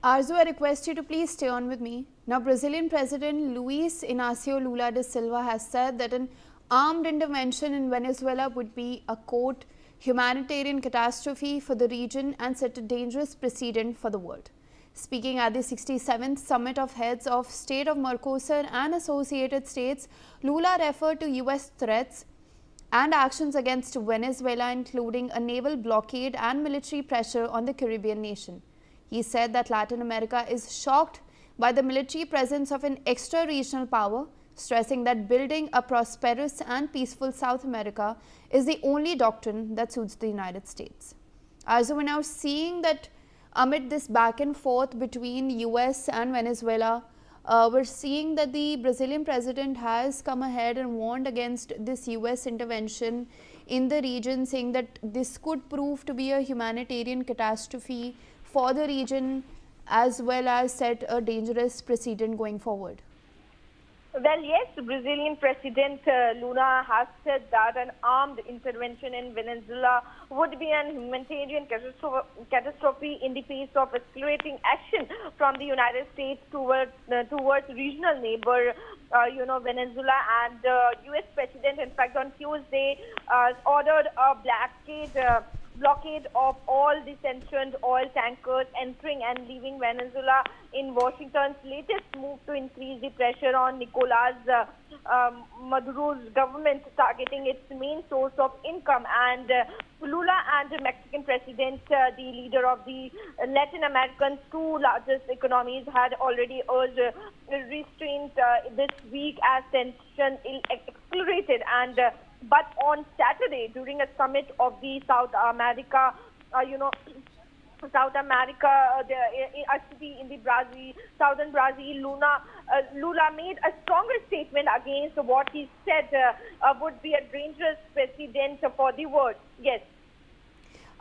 Arzu, I request you to please stay on with me. Now, Brazilian President Luiz Inácio Lula da Silva has said that an armed intervention in Venezuela would be a, quote, humanitarian catastrophe for the region and set a dangerous precedent for the world. Speaking at the 67th Summit of Heads of State of Mercosur and Associated States, Lula referred to US threats and actions against Venezuela, including a naval blockade and military pressure on the Caribbean nation. He said that Latin America is shocked by the military presence of an extra-regional power, stressing that building a prosperous and peaceful South America is the only doctrine that suits the United States. As we're now seeing that amid this back and forth between US and Venezuela, we're seeing that the Brazilian president has come ahead and warned against this US intervention in the region, saying that this could prove to be a humanitarian catastrophe for the region as well as set a dangerous precedent going forward. Well, yes, Brazilian President Lula has said that an armed intervention in Venezuela would be an humanitarian catastrophe in the face of accelerating action from the United States towards regional neighbor, Venezuela. And U.S. President, in fact, on Tuesday, ordered a blockade of all the sanctioned oil tankers entering and leaving Venezuela in Washington's latest move to increase the pressure on Nicolas Maduro's government, targeting its main source of income. And Lula and the Mexican president, the leader of the Latin American's two largest economies, had already urged restraint this week as tension accelerated. And but on Saturday, during a summit of the South America, in the southern Brazil, Lula made a stronger statement against what he said would be a dangerous precedent for the world. Yes.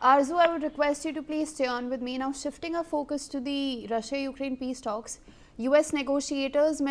Arzu, I would request you to please stay on with me. Now, shifting our focus to the Russia-Ukraine peace talks, US negotiators met